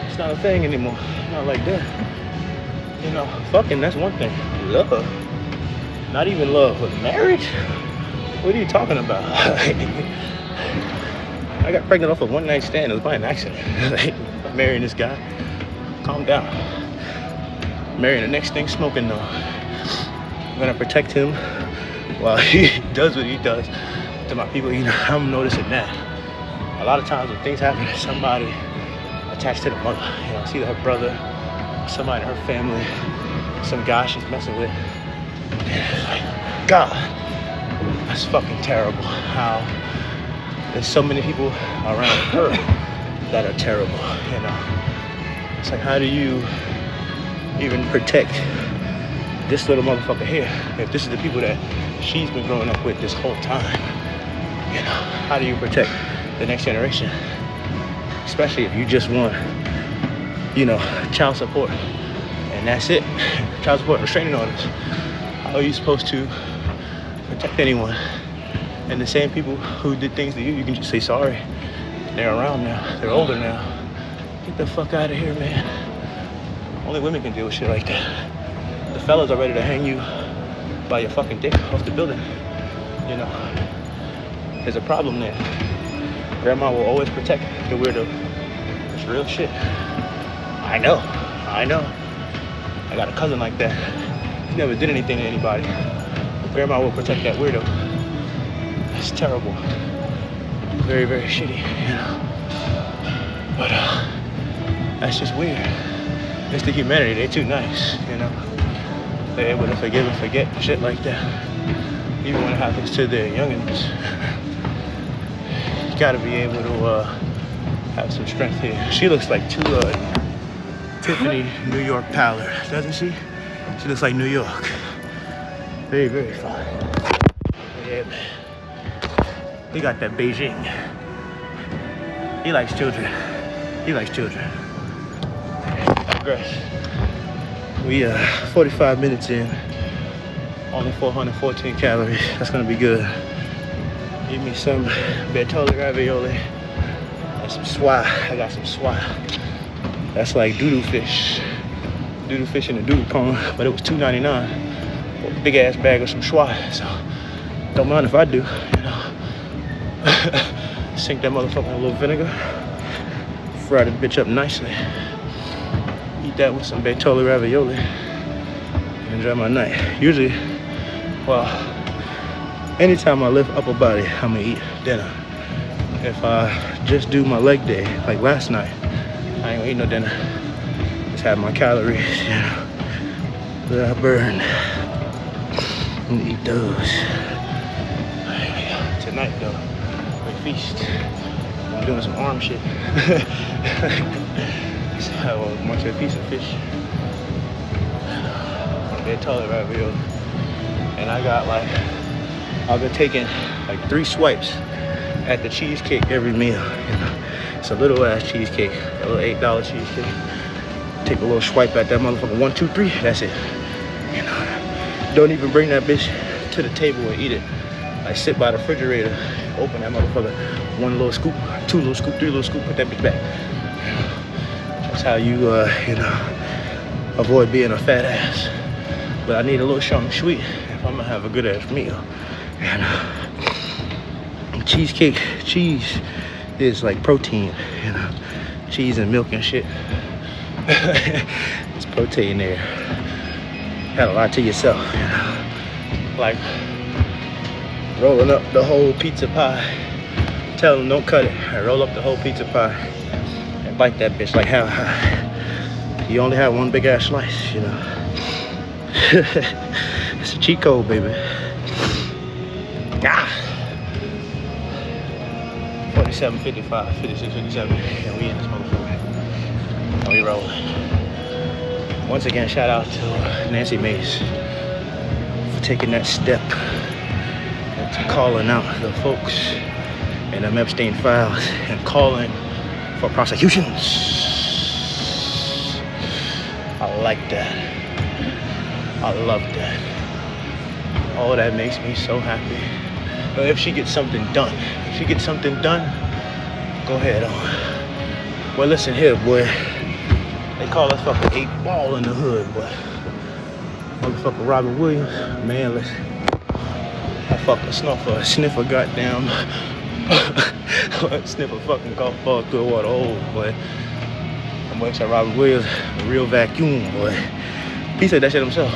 it's not a thing anymore. Not like that. You know, fucking, that's one thing. Love. Not even love, but marriage? What are you talking about? I got pregnant off a one-night stand. It was by an accident. I'm marrying this guy. Calm down. Marrying the next thing smoking though. I'm gonna protect him while he does what he does to my people. You know, I'm noticing that. A lot of times when things happen to somebody attached to the mother, you know, it's either her brother, somebody in her family, some guy she's messing with. It's like, God, that's fucking terrible. How there's so many people around her that are terrible, you know. It's like, how do you even protect this little motherfucker here if this is the people that she's been growing up with this whole time? You know, how do you protect the next generation? Especially if you just want, you know, child support and that's it. Child support, restraining orders. How are you supposed to protect anyone And the same people who did things to you, you can just say sorry. They're around now. They're older now. Get the fuck out of here, man. Only women can deal with shit like that. The fellas are ready to hang you by your fucking dick off the building. You know, there's a problem there. Grandma will always protect the weirdo. It's real shit. I know. I got a cousin like that. He never did anything to anybody. Grandma will protect that weirdo. It's terrible. Very, very shitty, you know. But that's just weird. It's the humanity. They're too nice, you know. They're able to forgive and forget shit like that. Even when it happens to their youngins. You gotta be able to have some strength here. She looks like Tiffany New York Powder, doesn't she? She looks like New York. Very, very fine. Yeah, man. He got that Beijing. He likes children. I digress. We 45 minutes in. Only 414 calories. That's gonna be good. Give me some Bertolli ravioli and some swai. I got some swai. That's like doodoo fish. Doodoo fish in a doodoo pond, but it was $2.99. Big ass bag of some swai. So don't mind if I do, you know. Sink that motherfucker in a little vinegar. Fry the bitch up nicely. Eat that with some Bertolli ravioli. Enjoy my night. Usually, well, anytime I lift upper body, I'm gonna eat dinner. If I just do my leg day, like last night, I ain't gonna eat no dinner. Just have my calories, you know, that I burn. I'm gonna eat those. Tonight though, we feast. I'm doing some arm shit. So I want a piece of fish. They're taller ravioli. And I got like, I've been taking like 3 swipes at the cheesecake every meal. You know? It's a little ass cheesecake, a little $8 cheesecake. Take a little swipe at that motherfucker, 1, 2, 3, that's it. You know, don't even bring that bitch to the table and eat it. Like sit by the refrigerator, open that motherfucker, 1 little scoop, 2 little scoop, 3 little scoop, put that bitch back. That's how you, you know, avoid being a fat ass. But I need a little something sweet if I'm gonna have a good ass meal. And cheesecake, cheese is like protein, you know, cheese and milk and shit. It's protein there. Got a lot to yourself, you know. Like rolling up the whole pizza pie. Tell them don't cut it. I roll up the whole pizza pie and bite that bitch like how you only have 1 big ass slice, you know. It's a cheat code, baby. Ah. 47, 55, 56, 57, and we in this motherfucker. We rolling. Once again, shout out to Nancy Mace for taking that step and to calling out the folks in the Epstein files and calling for prosecutions. I like that. I love that. Oh, that makes me so happy. But if she gets something done, go ahead on. Well, listen here, boy. They call us fucking 8 ball in the hood, boy. Motherfucker Robin Williams, man, listen. I fucking sniff a goddamn, sniff a fucking golf ball through a water hole, boy. I'm waiting for Robin Williams, a real vacuum, boy. He said that shit himself.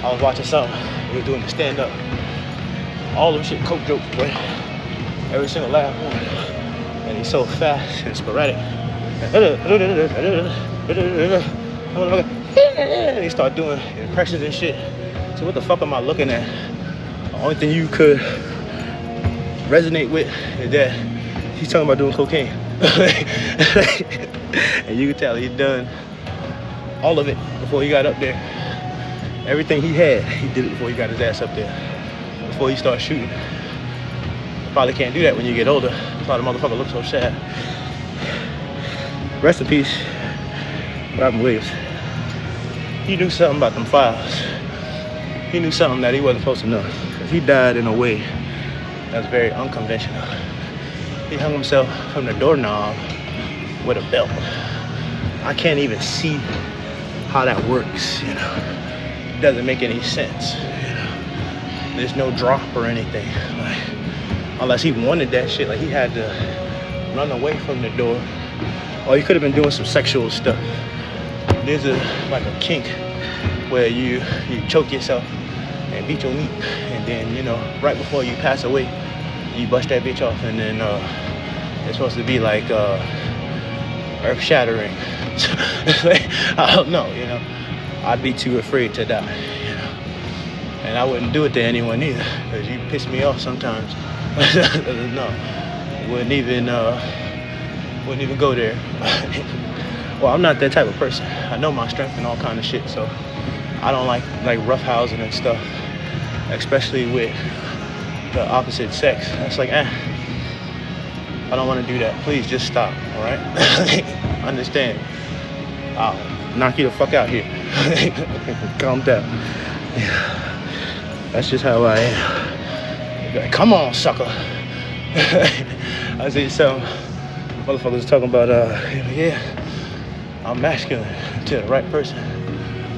I was watching something. He was doing the stand up. All them shit coke jokes, boy. Every single last one. And he's so fast and sporadic. And he started doing impressions and shit. So what the fuck am I looking at? The only thing you could resonate with is that he's talking about doing cocaine. And you can tell he's done all of it before he got up there. Everything he had, he did it before he got his ass up there. Before he started shooting. Probably can't do that when you get older. That's why the motherfucker looks so sad. Rest in peace, Robin Williams. He knew something about them files. He knew something that he wasn't supposed to know. Cause he died in a way That's very unconventional. He hung himself from the doorknob with a belt. I can't even see how that works, you know. It doesn't make any sense, you know. There's no drop or anything, like, unless he wanted that shit. Like, he had to run away from the door, or he could have been doing some sexual stuff. There's like a kink where you choke yourself and beat your meat, and then, you know, right before you pass away, you bust that bitch off, and then it's supposed to be like earth-shattering. I don't know, you know. I'd be too afraid to die, you know. And I wouldn't do it to anyone either, because you piss me off sometimes. No, wouldn't even go there. Well, I'm not that type of person. I know my strength and all kind of shit, so I don't like roughhousing and stuff, especially with the opposite sex. It's like, I don't want to do that. Please just stop, all right? Understand. I'll knock you the fuck out here. Calm down. That's just how I am. Like, come on, sucker. I see some motherfuckers talking about, yeah, I'm masculine to the right person.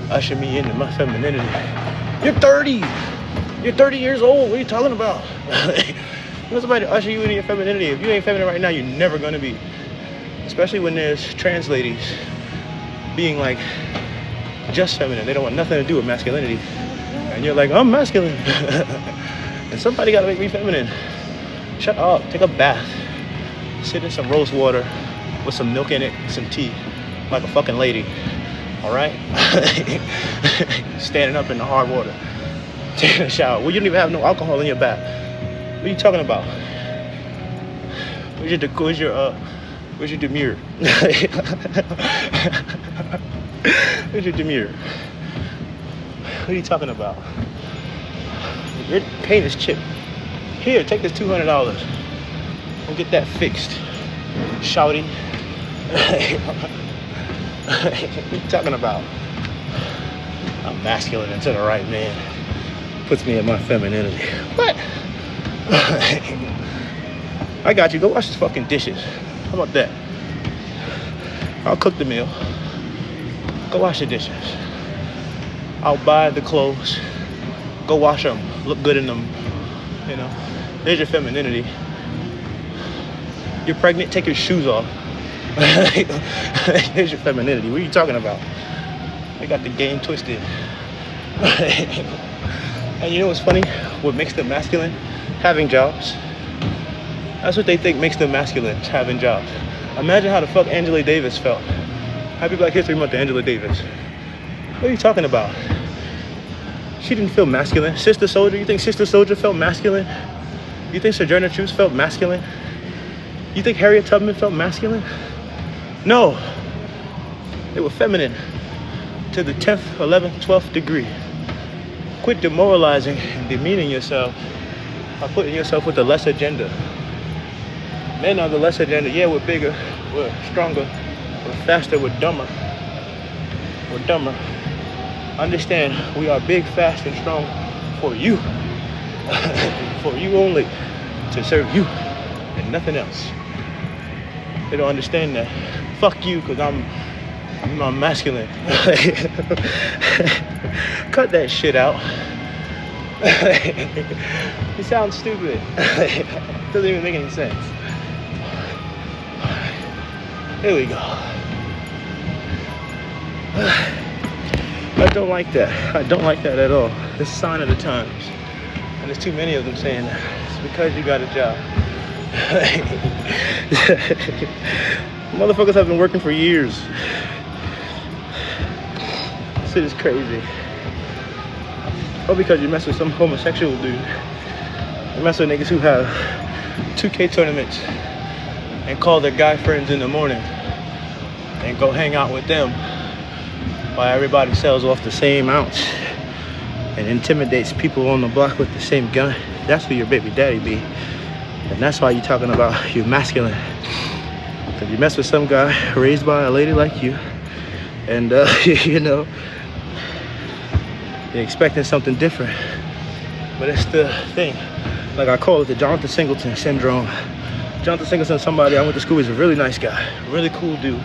Usher me into my femininity. You're 30. You're 30 years old. What are you talking about? You want somebody to usher you into your femininity? If you ain't feminine right now, you're never gonna be. Especially when there's trans ladies being like just feminine. They don't want nothing to do with masculinity. And you're like, I'm masculine. And somebody gotta make me feminine. Shut up, take a bath. Sit in some rose water with some milk in it, some tea, like a fucking lady. All right? Standing up in the hard water, taking a shower. Well, you don't even have no alcohol in your bath. What are you talking about? Where's your demure? Where's your demure? What are you talking about? Your paint is chipped. Here, take this $200. Go get that fixed. Shouty. What are you talking about? I'm masculine into the right man. Puts me in my femininity. What? I got you. Go wash the fucking dishes. How about that? I'll cook the meal. Go wash the dishes. I'll buy the clothes. Go wash them. Look good in them. You know, there's your femininity. You're pregnant, take your shoes off. Here's your femininity. What are you talking about? They got the game twisted. And you know what's funny? What makes them masculine? Having jobs. That's what they think makes them masculine, having jobs. Imagine how the fuck Angela Davis felt. Happy Black History Month to Angela Davis. What are you talking about? She didn't feel masculine. Sister Soldier, you think Sister Soldier felt masculine? You think Sojourner Truth felt masculine? You think Harriet Tubman felt masculine? No. They were feminine to the 10th, 11th, 12th degree. Quit demoralizing and demeaning yourself by putting yourself with the lesser gender. Men are the lesser gender. Yeah, we're bigger, we're stronger, we're faster, we're dumber. We're dumber. Understand, we are big, fast, and strong for you. For you only. To serve you and nothing else. They don't understand that. Fuck you, because I'm masculine. Cut that shit out. You sound stupid. Doesn't even make any sense. Here we go. I don't like that. I don't like that at all. It's a sign of the times. And there's too many of them saying that. It's because you got a job. Motherfuckers have been working for years. This shit is crazy. Or because you mess with some homosexual dude. You mess with niggas who have 2K tournaments and call their guy friends in the morning and go hang out with them while everybody sells off the same ounce and intimidates people on the block with the same gun. That's who your baby daddy be. And that's why you're talking about you masculine. Because you mess with some guy raised by a lady like you, and you know, you're expecting something different. But it's the thing. Like I call it the Jonathan Singleton syndrome. Jonathan Singleton, somebody I went to school with, is a really nice guy, really cool dude,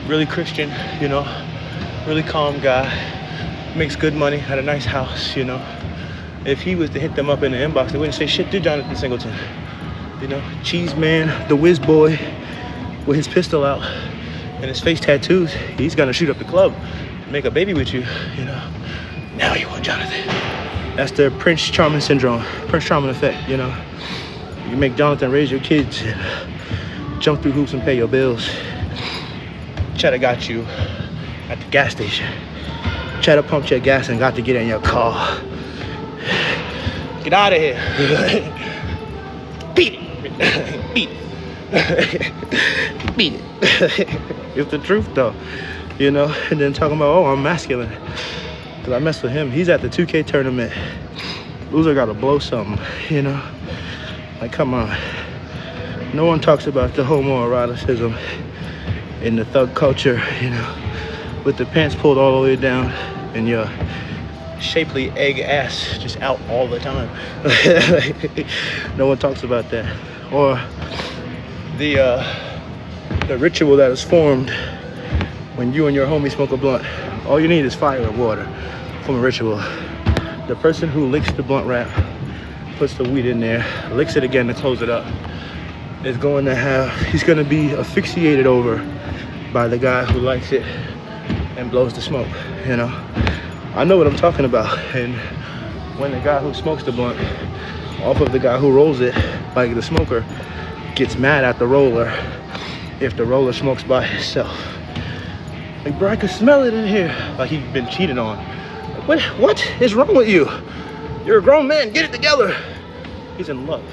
really Christian, you know, really calm guy, makes good money, had a nice house, you know. If he was to hit them up in the inbox, they wouldn't say shit to Jonathan Singleton. You know, Cheese Man, the whiz boy, with his pistol out and his face tattoos, he's gonna shoot up the club, make a baby with you, you know. Now you want Jonathan. That's the Prince Charming syndrome, Prince Charming effect, you know. You make Jonathan raise your kids, and jump through hoops and pay your bills. Cheddar got you at the gas station. Cheddar pumped your gas and got to get in your car. Get out of here. Beat it. Beat it. Beat it. It's the truth though, you know. And then talking about, oh, I'm masculine because I mess with him. He's at the 2K tournament. Loser gotta blow something, you know. Like, come on. No one talks about the homoeroticism in the thug culture, you know, with the pants pulled all the way down and your shapely egg ass just out all the time. No one talks about that. Or the ritual that is formed when you and your homie smoke a blunt. All you need is fire and water from a ritual. The person who licks the blunt wrap, puts the weed in there, licks it again to close it up, is going to have, he's going to be asphyxiated over by the guy who likes it and blows the smoke, you know. I know what I'm talking about. And when the guy who smokes the blunt off of the guy who rolls it, like the smoker, gets mad at the roller if the roller smokes by himself. Like, bro, I can smell it in here. Like he's been cheated on. Like, what is wrong with you? You're a grown man, get it together. He's in love.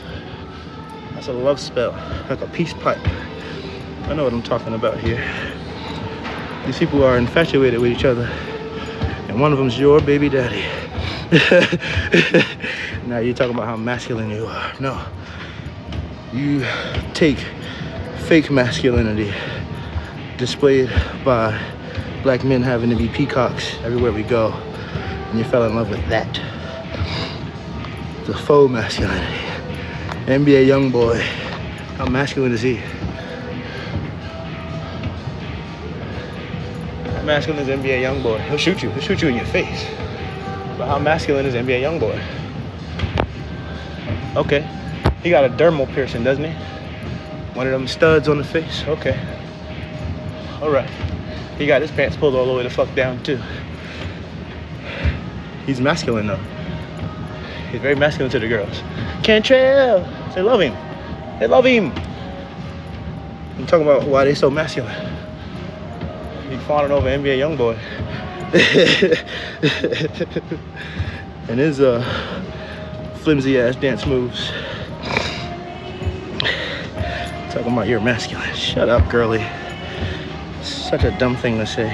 That's a love spell, like a peace pipe. I know what I'm talking about here. These people are infatuated with each other, and one of them's your baby daddy. Now you're talking about how masculine you are. No, you take fake masculinity displayed by black men having to be peacocks everywhere we go, and you fell in love with that. The faux masculinity. NBA young boy, how masculine is he? How masculine is NBA young boy? He'll shoot you in your face. But how masculine is NBA young boy? Okay, he got a dermal piercing, doesn't he? One of them studs on the face, okay. All right, he got his pants pulled all the way the fuck down too. He's masculine though. He's very masculine to the girls. Cantrell, they love him. They love him. I'm talking about why they so masculine. He fawning over NBA YoungBoy. And his flimsy ass dance moves. Talking about you're masculine. Shut up, girly. Such a dumb thing to say.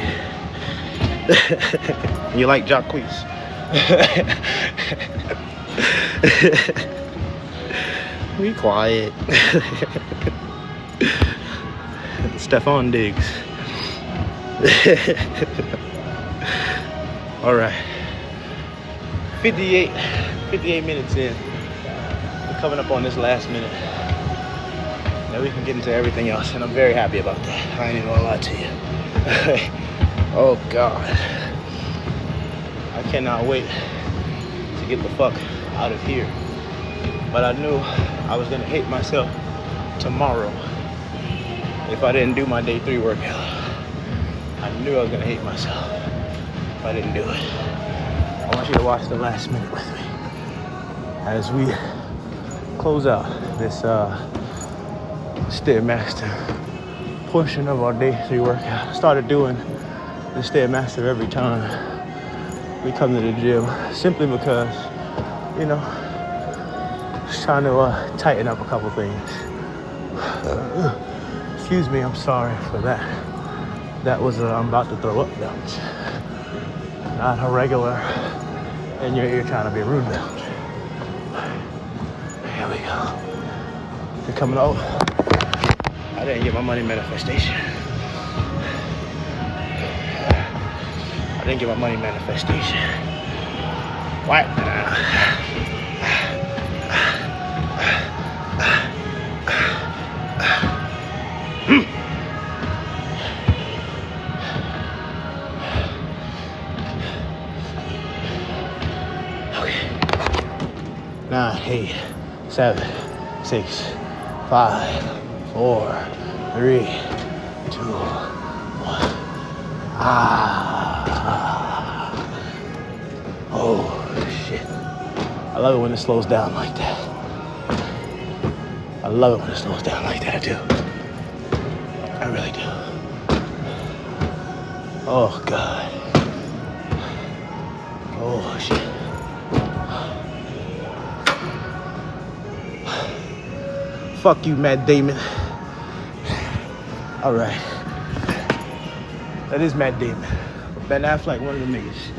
You like Jacquees. Be quiet. Stephon Diggs. All right. 58 minutes in. We're coming up on this last minute. Now we can get into everything else, and I'm very happy about that. I ain't even gonna lie to you. Oh God. I cannot wait to get the fuck out of here. But I knew I was gonna hate myself tomorrow if I didn't do my day 3 workout. I knew I was gonna hate myself if I didn't do it. I want you to watch the last minute with me as we close out this Stairmaster portion of our day 3 workout. I started doing the Stairmaster every time we come to the gym, simply because, you know, just trying to tighten up a couple things. Excuse me, I'm sorry for that. That was I'm about to throw up bounce. Not a regular in your ear trying to be rude bounce. Here we go. You're coming over. I didn't get my money manifestation. I didn't get my money manifestation. What? 9, 8, 7, 6, 5, 4, 3, 2, 1. Oh shit. I love it when it slows down like that. I love it when it slows down like that, I do. I really do. Oh God. Oh shit. Fuck you, Matt Damon. All right. That is Matt Damon. Ben Affleck, one of the niggas.